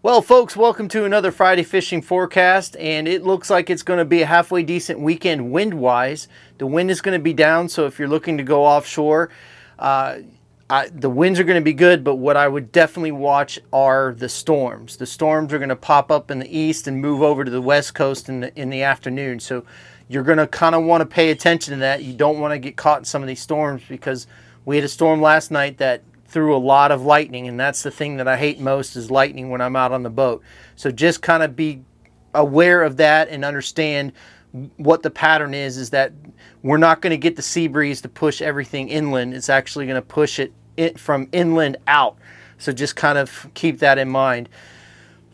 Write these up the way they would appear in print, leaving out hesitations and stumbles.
Well, folks, welcome to another Friday fishing forecast, and it looks like it's going to be a halfway decent weekend wind-wise. The wind is going to be down, so if you're looking to go offshore, the winds are going to be good, but what I would definitely watch are the storms. The storms are going to pop up in the east and move over to the west coast in the afternoon, so you're going to kind of want to pay attention to that. You don't want to get caught in some of these storms, because we had a storm last night that through a lot of lightning, and that's the thing that I hate most, is lightning when I'm out on the boat. So just kind of be aware of that and understand what the pattern is that we're not going to get the sea breeze to push everything inland. It's actually going to push it from inland out. So just kind of keep that in mind.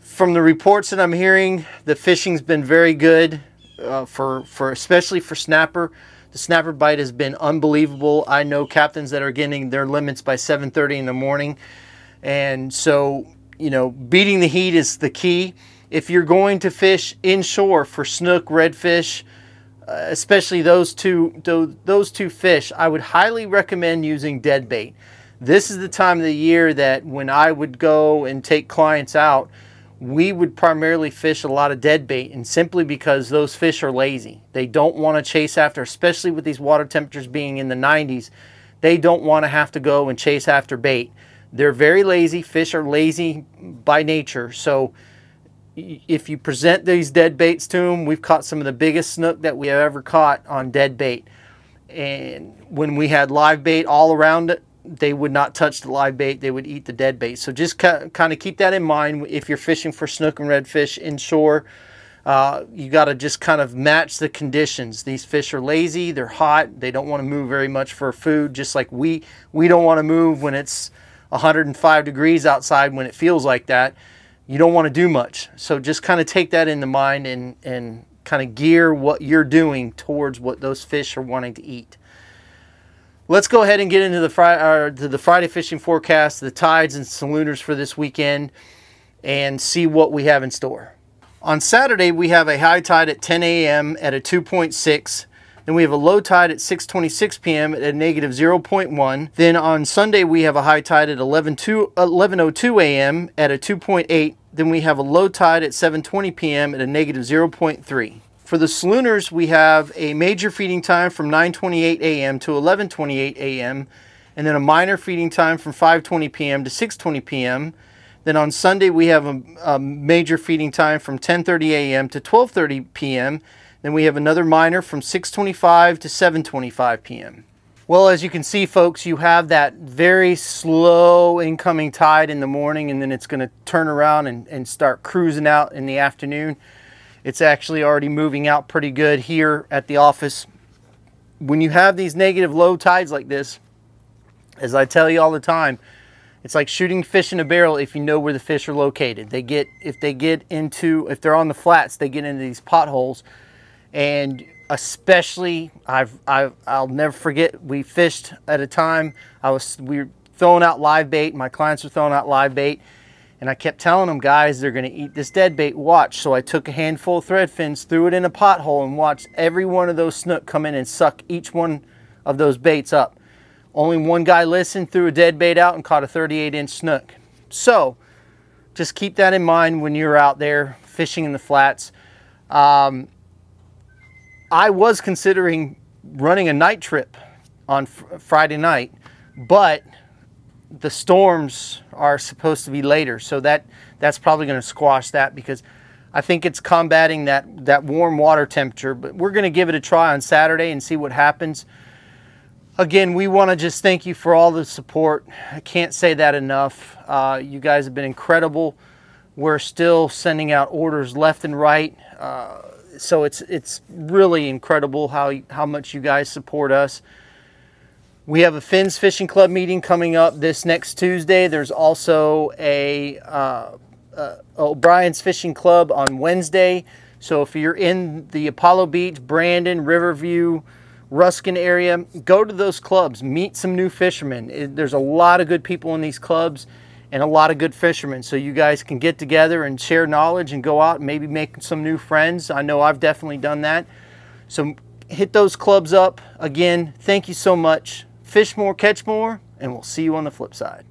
From the reports that I'm hearing, the fishing's been very good especially for snapper. The snapper bite has been unbelievable. I know captains that are getting their limits by 7:30 in the morning. And so, you know, beating the heat is the key. If you're going to fish inshore for snook, redfish, especially those two fish, I would highly recommend using dead bait. This is the time of the year that when I would go and take clients out, we would primarily fish a lot of dead bait, and simply because those fish are lazy. They don't want to chase after, especially with these water temperatures being in the 90s, they don't want to have to go and chase after bait. They're very lazy. Fish are lazy by nature. So if you present these dead baits to them, we've caught some of the biggest snook that we have ever caught on dead bait. And when we had live bait all around it, they would not touch the live bait. They would eat the dead bait. So just kind of keep that in mind if you're fishing for snook and redfish inshore. You got to just kind of match the conditions. These fish are lazy. They're hot. They don't want to move very much for food, just like we don't want to move when it's 105 degrees outside. When it feels like that, you don't want to do much. So just kind of take that into mind and kind of gear what you're doing towards what those fish are wanting to eat. Let's go ahead and get into the Friday fishing forecast, the tides and salooners for this weekend, and see what we have in store. On Saturday, we have a high tide at 10 a.m. at a 2.6. Then we have a low tide at 6:26 p.m. at a negative 0.1. Then on Sunday, we have a high tide at 11:02 a.m. at a 2.8. Then we have a low tide at 7:20 p.m. at a negative 0.3. For the salooners, we have a major feeding time from 9:28 a.m. to 11:28 a.m. and then a minor feeding time from 5:20 p.m. to 6:20 p.m. Then on Sunday, we have a major feeding time from 10:30 a.m. to 12:30 p.m. Then we have another minor from 6:25 to 7:25 p.m. Well, as you can see, folks, you have that very slow incoming tide in the morning, and then it's going to turn around and start cruising out in the afternoon. It's actually already moving out pretty good here at the office. When you have these negative low tides like this, as I tell you all the time, it's like shooting fish in a barrel if you know where the fish are located. If they're on the flats, they get into these potholes. And especially, I'll never forget, we fished at a time, we were throwing out live bait. My clients were throwing out live bait. And I kept telling them, guys, they're going to eat this dead bait, watch. So I took a handful of thread fins, threw it in a pothole, and watched every one of those snook come in and suck each one of those baits up. Only one guy listened, threw a dead bait out, and caught a 38-inch snook. So just keep that in mind when you're out there fishing in the flats. I was considering running a night trip on Friday night, but the storms are supposed to be later, so that's probably going to squash that, because I think it's combating that warm water temperature. But we're going to give it a try on Saturday and see what happens. Again, we want to just thank you for all the support. I can't say that enough. You guys have been incredible. We're still sending out orders left and right, so it's really incredible how much you guys support us. We have a Finn's Fishing Club meeting coming up this next Tuesday. There's also a O'Brien's Fishing Club on Wednesday. So if you're in the Apollo Beach, Brandon, Riverview, Ruskin area, go to those clubs. Meet some new fishermen. There's a lot of good people in these clubs and a lot of good fishermen. So you guys can get together and share knowledge and go out and maybe make some new friends. I know I've definitely done that. So hit those clubs up. Again, thank you so much. Fish more, catch more, and we'll see you on the flip side.